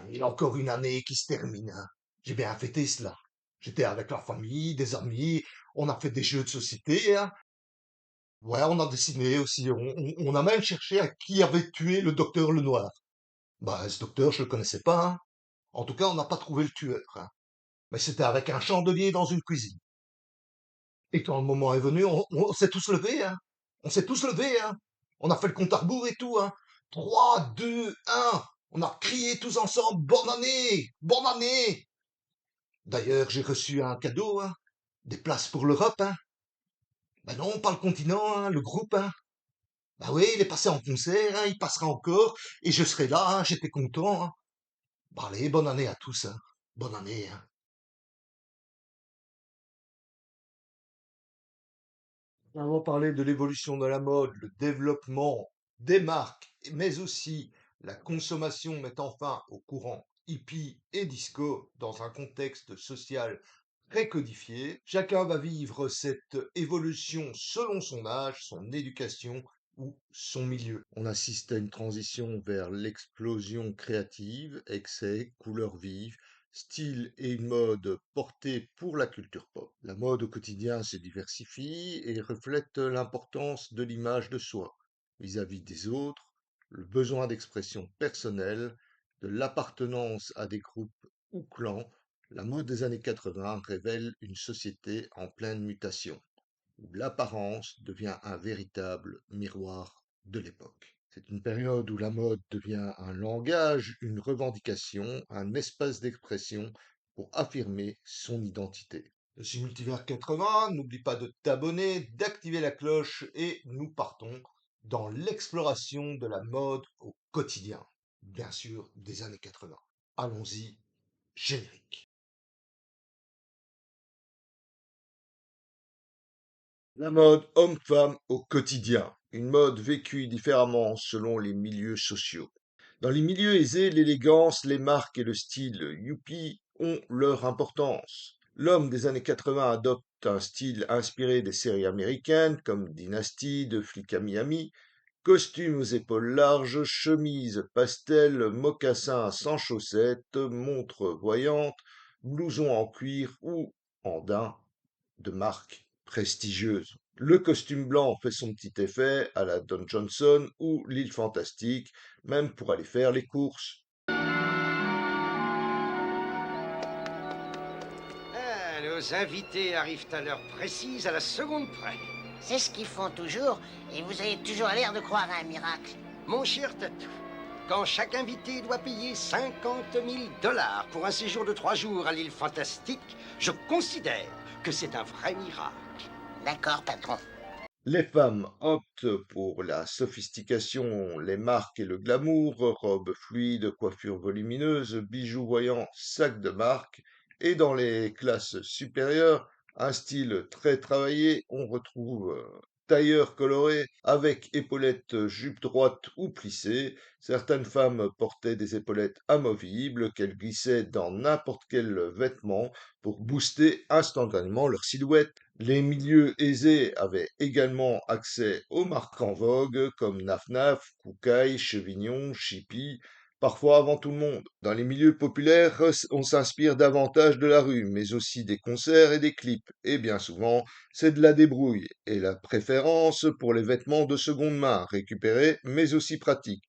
Il y a encore une année qui se termine, hein. J'ai bien fêté cela. J'étais avec la famille, des amis, on a fait des jeux de société, hein. Ouais, on a dessiné aussi, on a même cherché à qui avait tué le docteur Lenoir. Bah, ce docteur, je le connaissais pas, hein. En tout cas, on n'a pas trouvé le tueur, hein. Mais c'était avec un chandelier dans une cuisine. Et quand le moment est venu, on s'est tous levés, hein. On s'est tous levés, hein. On a fait le compte à rebours et tout, hein. 3, 2, 1. On a crié tous ensemble, bonne année, bonne année. D'ailleurs, j'ai reçu un cadeau, hein. Des places pour l'Europe, hein. Ben non, pas le continent, hein, le groupe, hein. Bah oui, il est passé en concert, hein, il passera encore, et je serai là, hein, j'étais content, hein. Bah allez, bonne année à tous, hein. Bonne année, hein. Nous avons parlé de l'évolution de la mode, le développement des marques, mais aussi la consommation mettant fin au courant hippie et disco dans un contexte social très codifié. Chacun va vivre cette évolution selon son âge, son éducation ou son milieu. On assiste à une transition vers l'explosion créative, excès, couleurs vives, style et une mode portée pour la culture pop. La mode au quotidien se diversifie et reflète l'importance de l'image de soi vis-à-vis des autres, le besoin d'expression personnelle, de l'appartenance à des groupes ou clans. La mode des années 80 révèle une société en pleine mutation, où l'apparence devient un véritable miroir de l'époque. C'est une période où la mode devient un langage, une revendication, un espace d'expression pour affirmer son identité. Je suis Multivers 80, n'oublie pas de t'abonner, d'activer la cloche et nous partons dans l'exploration de la mode au quotidien, bien sûr des années 80. Allons-y, générique. La mode homme-femme au quotidien, une mode vécue différemment selon les milieux sociaux. Dans les milieux aisés, l'élégance, les marques et le style youpi ont leur importance. L'homme des années 80 adopte un style inspiré des séries américaines comme Dynasty, de Flic à Miami, costumes aux épaules larges, chemises pastel, mocassins sans chaussettes, montres voyantes, blousons en cuir ou en daim de marque prestigieuse. Le costume blanc fait son petit effet à la Don Johnson ou l'île Fantastique, même pour aller faire les courses. Ah, nos invités arrivent à l'heure précise, à la seconde près. C'est ce qu'ils font toujours, et vous avez toujours l'air de croire à un miracle. Mon cher Tatou, quand chaque invité doit payer 50 000 $ pour un séjour de 3 jours à l'île Fantastique, je considère que c'est un vrai miracle. D'accord, patron. Les femmes optent pour la sophistication, les marques et le glamour, robes fluides, coiffures volumineuses, bijoux voyants, sacs de marque. Et dans les classes supérieures, un style très travaillé, on retrouve tailleurs colorés avec épaulettes, jupes droites ou plissées. Certaines femmes portaient des épaulettes amovibles qu'elles glissaient dans n'importe quel vêtement pour booster instantanément leur silhouette. Les milieux aisés avaient également accès aux marques en vogue comme Naf Naf, Koukaï, Chevignon, Chippy, parfois avant tout le monde. Dans les milieux populaires, on s'inspire davantage de la rue, mais aussi des concerts et des clips. Et bien souvent, c'est de la débrouille et la préférence pour les vêtements de seconde main, récupérés mais aussi pratiques.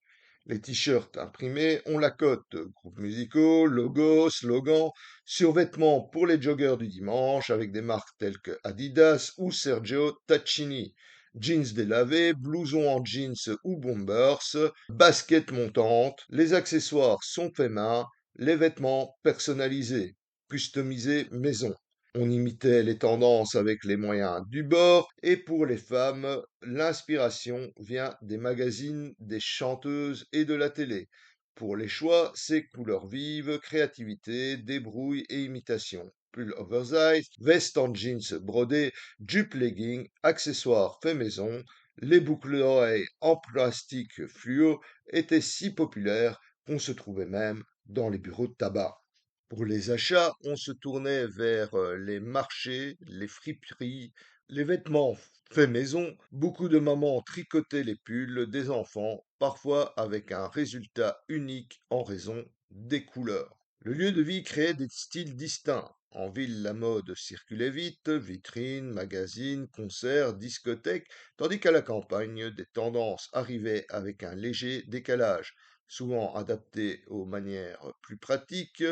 Les t-shirts imprimés ont la cote, groupes musicaux, logos, slogans, survêtements pour les joggeurs du dimanche avec des marques telles que Adidas ou Sergio Tacchini, jeans délavés, blousons en jeans ou bombers, baskets montantes, les accessoires sont faits main, les vêtements personnalisés, customisés maison. On imitait les tendances avec les moyens du bord et pour les femmes, l'inspiration vient des magazines, des chanteuses et de la télé. Pour les choix, c'est couleurs vives, créativité, débrouille et imitation. Pull oversize, veste en jeans brodé, jupe legging, accessoires fait maison, les boucles d'oreilles en plastique fluo étaient si populaires qu'on se trouvait même dans les bureaux de tabac. Pour les achats, on se tournait vers les marchés, les friperies, les vêtements faits maison. Beaucoup de mamans tricotaient les pulls des enfants, parfois avec un résultat unique en raison des couleurs. Le lieu de vie créait des styles distincts. En ville, la mode circulait vite, vitrines, magazines, concerts, discothèques, tandis qu'à la campagne, des tendances arrivaient avec un léger décalage, souvent adaptées aux manières plus pratiques,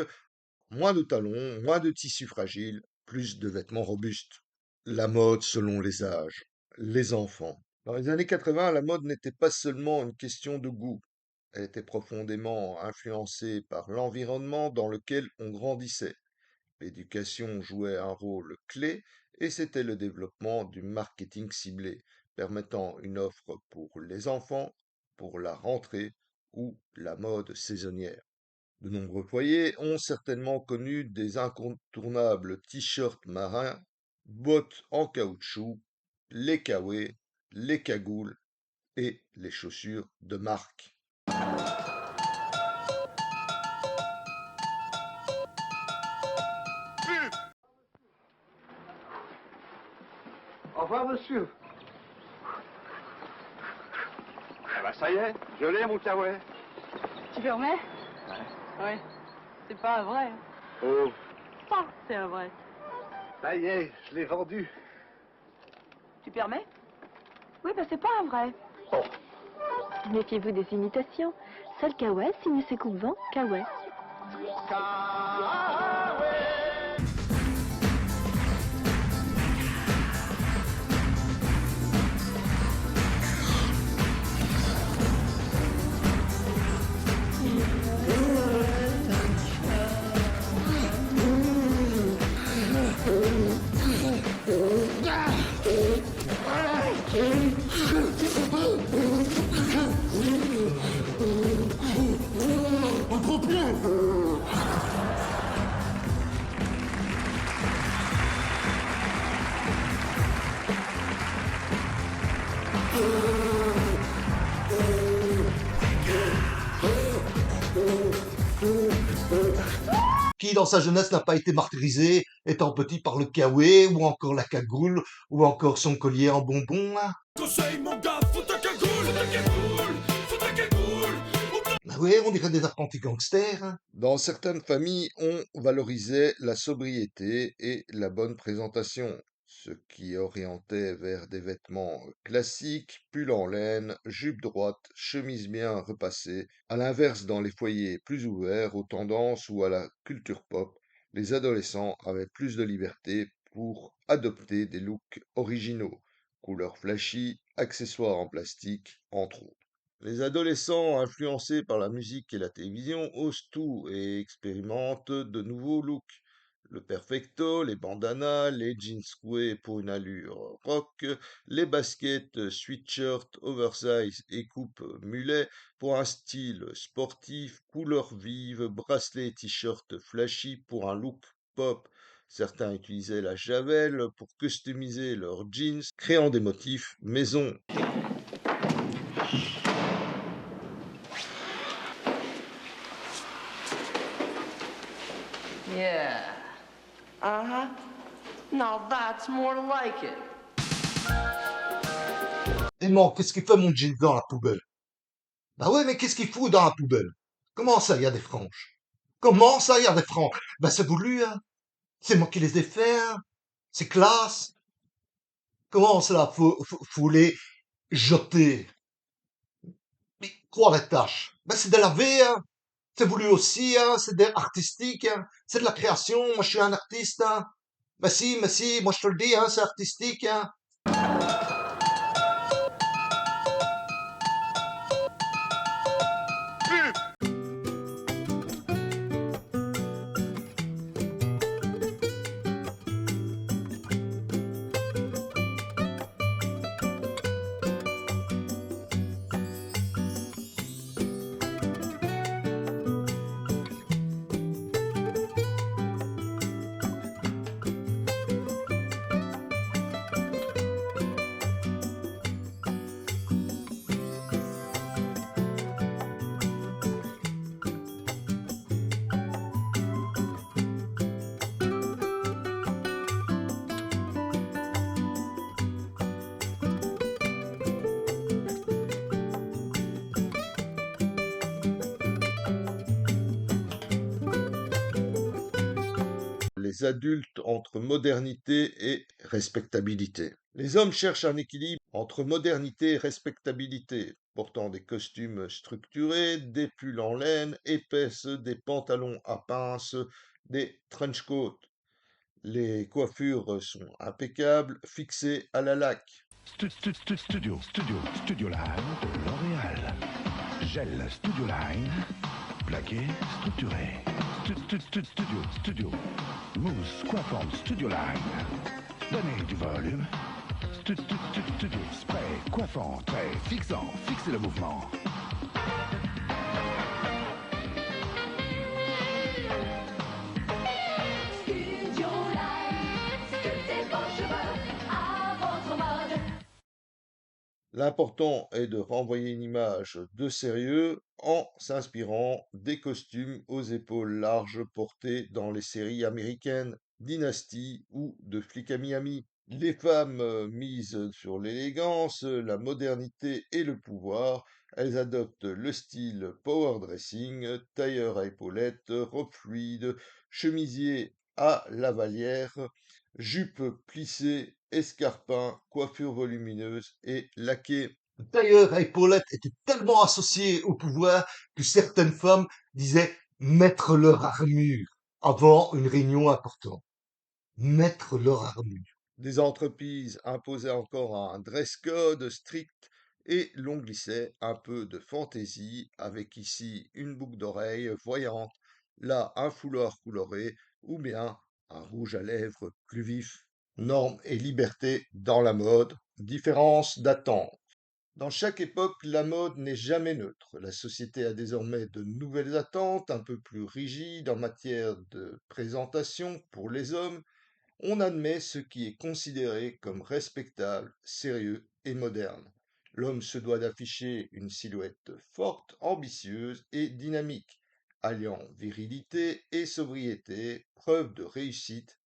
moins de talons, moins de tissus fragiles, plus de vêtements robustes. La mode selon les âges. Les enfants. Dans les années 80, la mode n'était pas seulement une question de goût. Elle était profondément influencée par l'environnement dans lequel on grandissait. L'éducation jouait un rôle clé et c'était le développement du marketing ciblé, permettant une offre pour les enfants, pour la rentrée ou la mode saisonnière. De nombreux foyers ont certainement connu des incontournables t-shirts marins, bottes en caoutchouc, les kawés, les cagoules et les chaussures de marque. Au revoir, monsieur. Ah bah ça y est, je l'ai, mon kawaii. Tu permets? Ouais. C'est pas un vrai. Hein. Oh, Ça, c'est un vrai. ça y est, je l'ai vendu. Tu permets? Oui, bah c'est pas un vrai. Oh, Méfiez-vous des imitations. Seul Kawaii signe ses coupe-vents Kawaii. Qui dans sa jeunesse n'a pas été martyrisé étant petit par le kawaii ou encore la cagoule ou encore son collier en bonbons hein? Conseil mon gars, faut ta cagoule, faut ta cagoule, faut ta cagoule. Bah oui, on dirait des apprentis gangsters. Hein. Dans certaines familles, on valorisait la sobriété et la bonne présentation, ce qui orientait vers des vêtements classiques, pull en laine, jupe droite, chemise bien repassée. À l'inverse, dans les foyers plus ouverts aux tendances ou à la culture pop, les adolescents avaient plus de liberté pour adopter des looks originaux, couleurs flashy, accessoires en plastique, entre autres. Les adolescents, influencés par la musique et la télévision, osent tout et expérimentent de nouveaux looks. Le perfecto, les bandanas, les jeans coués pour une allure rock, les baskets sweatshirt oversize et coupe mulet pour un style sportif, couleurs vives, bracelets et t-shirts flashy pour un look pop. Certains utilisaient la javel pour customiser leurs jeans, créant des motifs maison. Yeah. Uh-huh. Now that's more like it. Et moi, qu'est-ce qu'il fait mon jean dans la poubelle? Bah ouais, mais qu'est-ce qu'il fout dans la poubelle? Comment ça, il y a des franges? Comment ça, il y a des franges? Bah c'est voulu, hein. C'est moi qui les ai faits, hein. C'est classe. Comment cela, faut les jeter? Mais quoi les tâches? Bah c'est de la V, hein. C'est voulu aussi, hein. C'est artistique, hein. C'est de la création. Moi, je suis un artiste, hein. Bah si, moi je te le dis, hein, c'est artistique, hein. les adultes entre modernité et respectabilité. Les hommes cherchent un équilibre entre modernité et respectabilité, portant des costumes structurés, des pulls en laine épaisse, des pantalons à pinces, des trench coats. Les coiffures sont impeccables, fixées à la laque. Studio Line de L'Oréal. Gel Studio Line. Plaqué, structuré. Studio. Mousse coiffante Studio Line. Donnez du volume. Studio. Spray coiffant, très fixant. Fixez le mouvement. L'important est de renvoyer une image de sérieux en s'inspirant des costumes aux épaules larges portés dans les séries américaines Dynasty ou de Flic à Miami. Les femmes misent sur l'élégance, la modernité et le pouvoir. Elles adoptent le style power dressing, tailleur à épaulettes, robe fluide, chemisier à lavalière, jupe plissée, escarpin, coiffure volumineuse et laquée. Le tailleur à épaulettes était tellement associé au pouvoir que certaines femmes disaient mettre leur armure avant une réunion importante. Mettre leur armure. Des entreprises imposaient encore un dress code strict et l'on glissait un peu de fantaisie avec ici une boucle d'oreille voyante, là un foulard coloré ou bien un rouge à lèvres plus vif. Normes et liberté dans la mode, différence d'attente. Dans chaque époque, la mode n'est jamais neutre. La société a désormais de nouvelles attentes, un peu plus rigides en matière de présentation pour les hommes. On admet ce qui est considéré comme respectable, sérieux et moderne. L'homme se doit d'afficher une silhouette forte, ambitieuse et dynamique, alliant virilité et sobriété, preuve de réussite,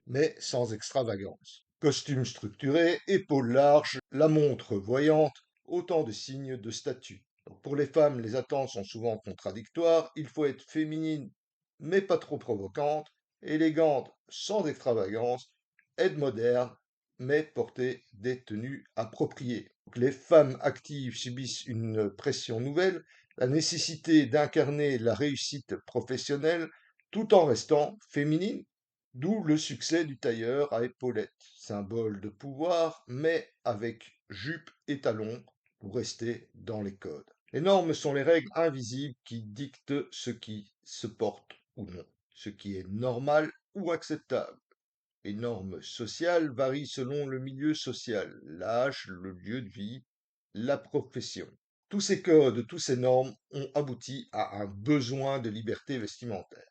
mais sans extravagance. Costume structuré, épaules larges, la montre voyante, autant de signes de statut. Donc pour les femmes, les attentes sont souvent contradictoires. Il faut être féminine, mais pas trop provocante, élégante sans extravagance, être moderne, mais porter des tenues appropriées. Donc les femmes actives subissent une pression nouvelle, la nécessité d'incarner la réussite professionnelle tout en restant féminine. D'où le succès du tailleur à épaulettes, symbole de pouvoir, mais avec jupe et talons pour rester dans les codes. Les normes sont les règles invisibles qui dictent ce qui se porte ou non, ce qui est normal ou acceptable. Les normes sociales varient selon le milieu social, l'âge, le lieu de vie, la profession. Tous ces codes, toutes ces normes ont abouti à un besoin de liberté vestimentaire.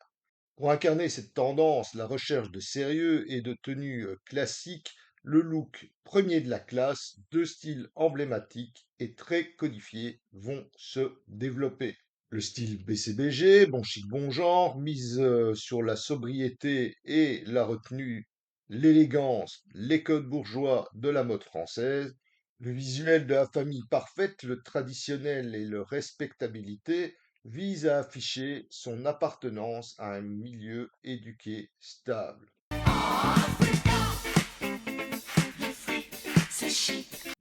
Pour incarner cette tendance, la recherche de sérieux et de tenue classique, le look premier de la classe, deux styles emblématiques et très codifiés vont se développer. Le style BCBG, bon chic bon genre, mise sur la sobriété et la retenue, l'élégance, les codes bourgeois de la mode française, le visuel de la famille parfaite, le traditionnel et le respectabilité, vise à afficher son appartenance à un milieu éduqué stable.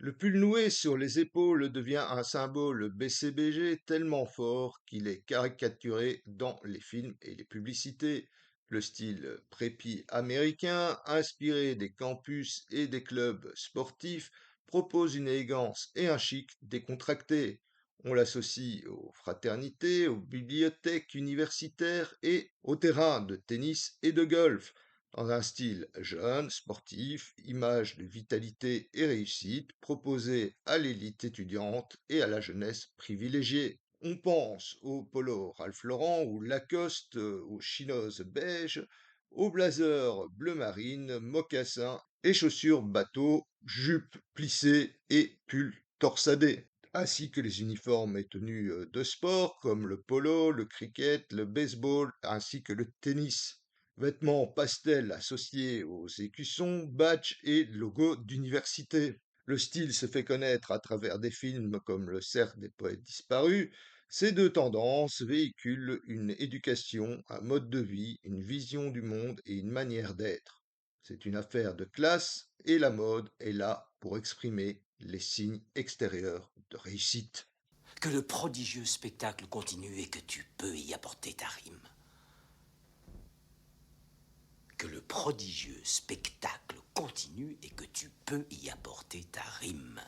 Le pull noué sur les épaules devient un symbole BCBG tellement fort qu'il est caricaturé dans les films et les publicités. Le style prépi américain, inspiré des campus et des clubs sportifs, propose une élégance et un chic décontracté. On l'associe aux fraternités, aux bibliothèques universitaires et aux terrains de tennis et de golf, dans un style jeune, sportif, image de vitalité et réussite, proposé à l'élite étudiante et à la jeunesse privilégiée. On pense au polo Ralph Lauren ou Lacoste, aux chinos beige, aux blazers bleu marine, mocassins et chaussures bateau, jupes plissées et pulls torsadés, ainsi que les uniformes et tenues de sport comme le polo, le cricket, le baseball ainsi que le tennis. Vêtements pastels associés aux écussons, badges et logos d'université. Le style se fait connaître à travers des films comme Le Cercle des poètes disparus, Ces deux tendances véhiculent une éducation, un mode de vie, une vision du monde et une manière d'être. C'est une affaire de classe et la mode est là pour exprimer les signes extérieurs de réussite. Que le prodigieux spectacle continue et que tu peux y apporter ta rime. Que le prodigieux spectacle continue et que tu peux y apporter ta rime.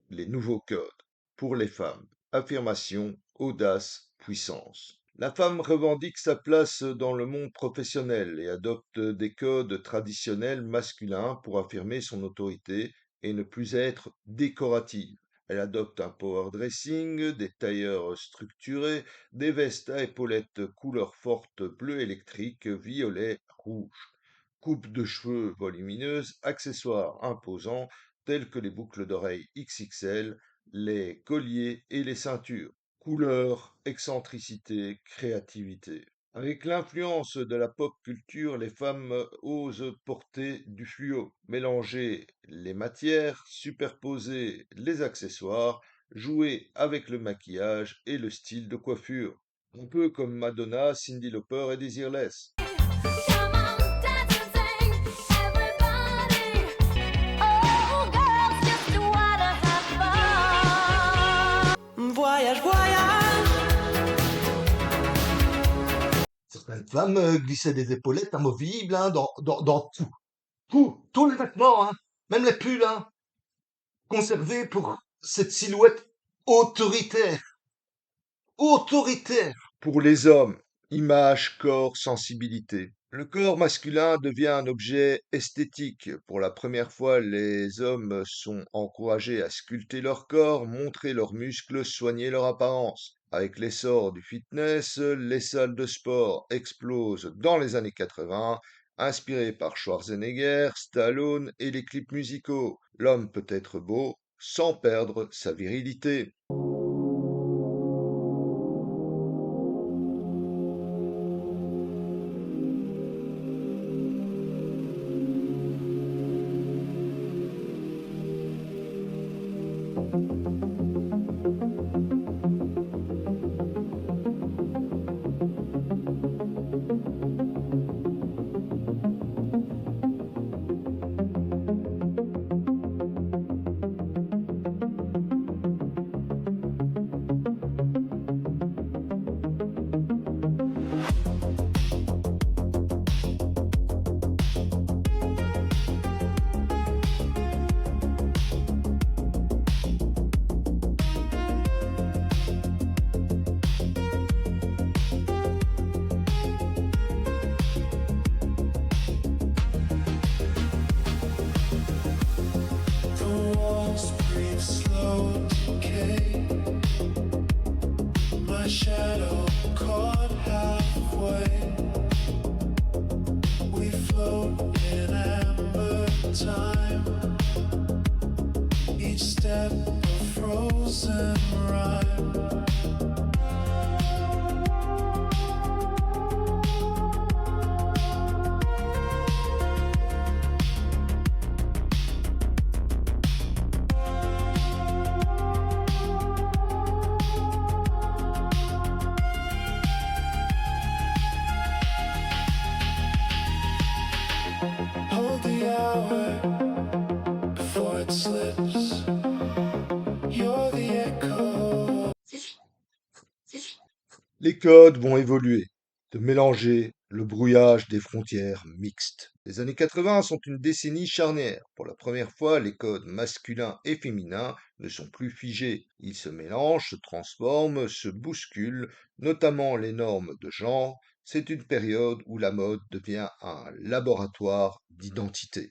Les nouveaux codes pour les femmes. Affirmation, audace, puissance. La femme revendique sa place dans le monde professionnel et adopte des codes traditionnels masculins pour affirmer son autorité et ne plus être décorative. Elle adopte un power dressing, des tailleurs structurés, des vestes à épaulettes couleur forte bleu électrique, violet, rouge. Coupe de cheveux volumineuse, accessoires imposants tels que les boucles d'oreilles XXL, les colliers et les ceintures. Couleur, excentricité, créativité. Avec l'influence de la pop culture, les femmes osent porter du fluo, mélanger les matières, superposer les accessoires, jouer avec le maquillage et le style de coiffure. Un peu comme Madonna, Cyndi Lauper et Desireless. Voyage, voyage. Certaines femmes glissaient des épaulettes amovibles hein, dans tout. Tous les vêtements, hein, même les pulls, hein, conservés pour cette silhouette autoritaire. Autoritaire. Pour les hommes, image, corps, sensibilité. Le corps masculin devient un objet esthétique. Pour la première fois, les hommes sont encouragés à sculpter leur corps, montrer leurs muscles, soigner leur apparence. Avec l'essor du fitness, les salles de sport explosent dans les années 80, inspirées par Schwarzenegger, Stallone et les clips musicaux. L'homme peut être beau sans perdre sa virilité. The walls breathe slow decay. My shadow caught halfway. We float in amber time. Each step a frozen rhyme. Hold the hour before it slips. You're the echo. Les codes vont évoluer, de mélanger le brouillage des frontières mixtes. Les années 80 sont une décennie charnière. Pour la première fois, les codes masculins et féminins ne sont plus figés. Ils se mélangent, se transforment, se bousculent, notamment les normes de genre. C'est une période où la mode devient un laboratoire d'identité.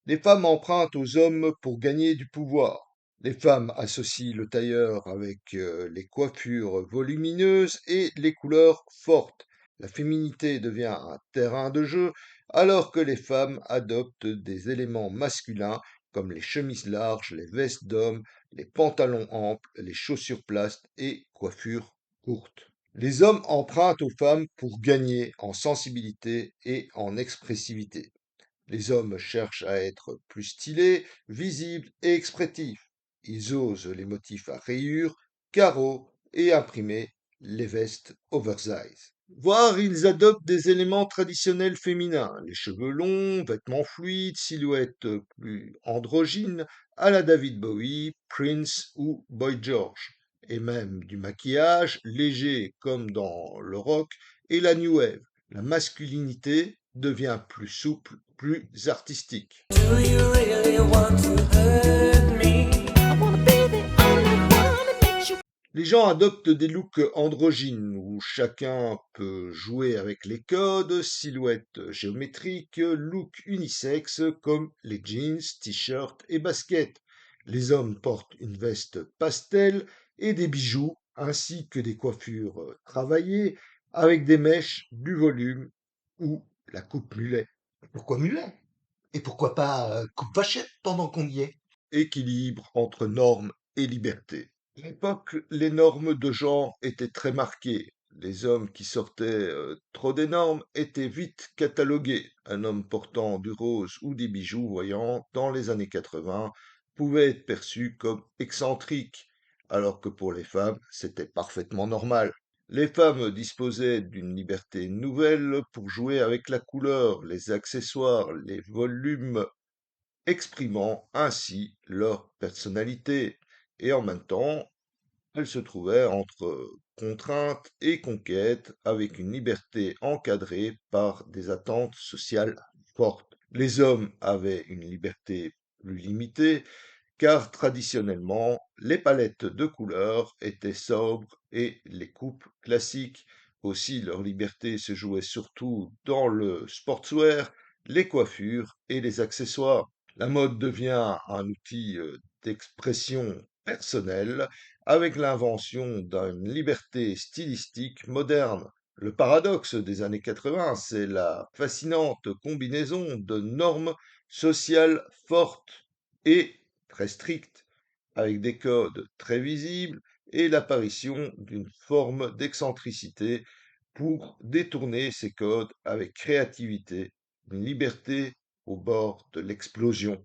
Les femmes empruntent aux hommes pour gagner du pouvoir. Les femmes associent le tailleur avec les coiffures volumineuses et les couleurs fortes. La féminité devient un terrain de jeu, alors que les femmes adoptent des éléments masculins comme les chemises larges, les vestes d'hommes, les pantalons amples, les chaussures plastes et coiffures courtes. Les hommes empruntent aux femmes pour gagner en sensibilité et en expressivité. Les hommes cherchent à être plus stylés, visibles et expressifs. Ils osent les motifs à rayures, carreaux et imprimés les vestes oversize. Voire ils adoptent des éléments traditionnels féminins, les cheveux longs, vêtements fluides, silhouettes plus androgynes, à la David Bowie, Prince ou Boy George, et même du maquillage léger comme dans le rock et la new wave. La masculinité devient plus souple, plus artistique. Do you really want to hurt me? I wanna be the only one that makes you. Les gens adoptent des looks androgynes où chacun peut jouer avec les codes, silhouettes géométriques, looks unisexes comme les jeans, t-shirts et baskets. Les hommes portent une veste pastel et des bijoux ainsi que des coiffures travaillées avec des mèches, du volume ou la coupe mulet. Pourquoi mulet? Et pourquoi pas coupe vachette pendant qu'on y est? Équilibre entre normes et liberté. À l'époque, les normes de genre étaient très marquées. Les hommes qui sortaient trop des normes étaient vite catalogués. Un homme portant du rose ou des bijoux voyants dans les années 80 pouvait être perçu comme excentrique, alors que pour les femmes, c'était parfaitement normal. Les femmes disposaient d'une liberté nouvelle pour jouer avec la couleur, les accessoires, les volumes, exprimant ainsi leur personnalité. Et en même temps, elles se trouvaient entre contraintes et conquêtes avec une liberté encadrée par des attentes sociales fortes. Les hommes avaient une liberté plus limitée car traditionnellement, les palettes de couleurs étaient sobres et les coupes classiques. Aussi, leur liberté se jouait surtout dans le sportswear, les coiffures et les accessoires. La mode devient un outil d'expression personnelle avec l'invention d'une liberté stylistique moderne. Le paradoxe des années 80, c'est la fascinante combinaison de normes sociales fortes et très strictes, avec des codes très visibles et l'apparition d'une forme d'excentricité pour détourner ces codes avec créativité, une liberté au bord de l'explosion.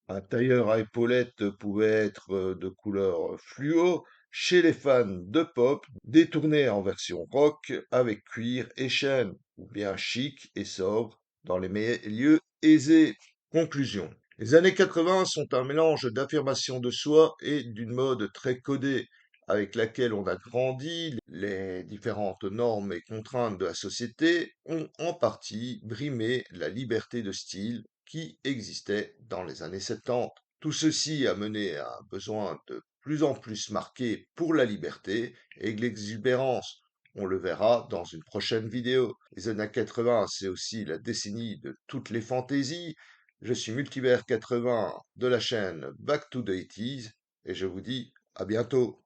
Un tailleur à épaulettes pouvait être de couleur fluo chez les fans de pop, détourné en version rock avec cuir et chaîne, ou bien chic et sobre dans les milieux aisés. Conclusion. Les années 80 sont un mélange d'affirmation de soi et d'une mode très codée, avec laquelle on a grandi. Les différentes normes et contraintes de la société ont en partie brimé la liberté de style qui existait dans les années 70. Tout ceci a mené à un besoin de plus en plus marqué pour la liberté et l'exubérance. On le verra dans une prochaine vidéo. Les années 80, c'est aussi la décennie de toutes les fantaisies. Je suis Multivers 80 de la chaîne Back to the 80s et je vous dis à bientôt.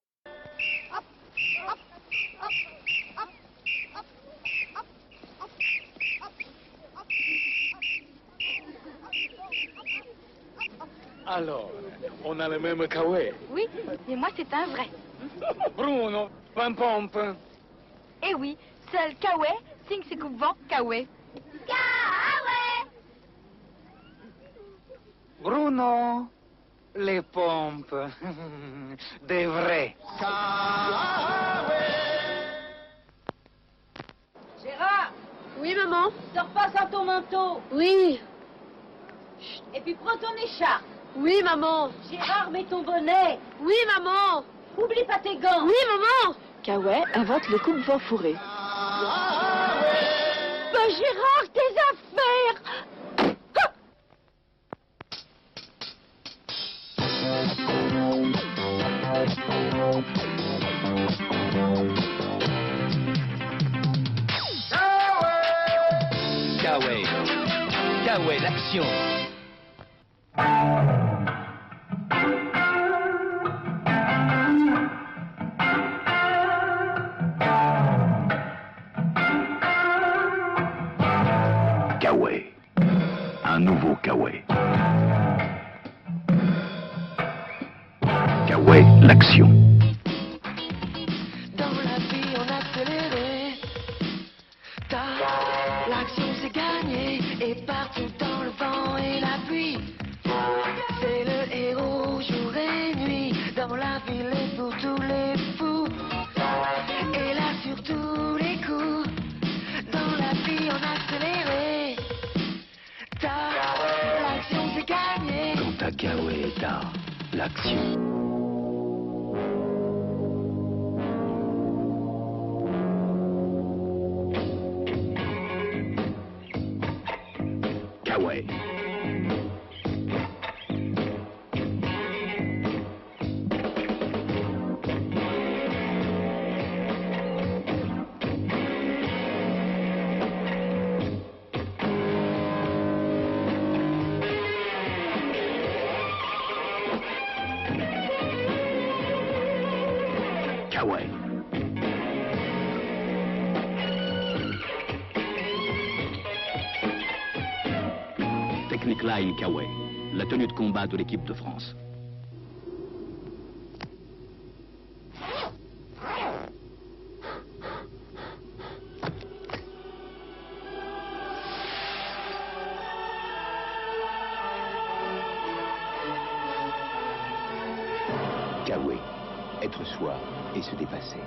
Alors, on a le même kawaii. Oui, mais moi c'est un vrai. Bruno, un pompe. Eh oui, seul Kawe signe ses coupe-vents Kawe. Bruno, les pompes. Des vrais. Gérard! Oui, maman? Sors pas sans ton manteau. Oui. Et puis prends ton écharpe. Oui, maman. Gérard, mets ton bonnet. Oui, maman. Oublie pas tes gants. Oui, maman. Kawe invente le coupe-vent fourré. Ben, Gérard, tes affaires. Kawaii. Kawaii, l'action. Kawaii. Un nouveau Kawaii. Kawaii, l'action. Dans la vie en accéléré, l'action c'est gagné, et partout dans le vent et la pluie, c'est le héros jour et nuit, dans la ville et pour tous les fous, et la L'action. Kawaii. Kawaii. Technic Line Kawaii, la tenue de combat de l'équipe de France. Kawaii, être soi et se dépasser.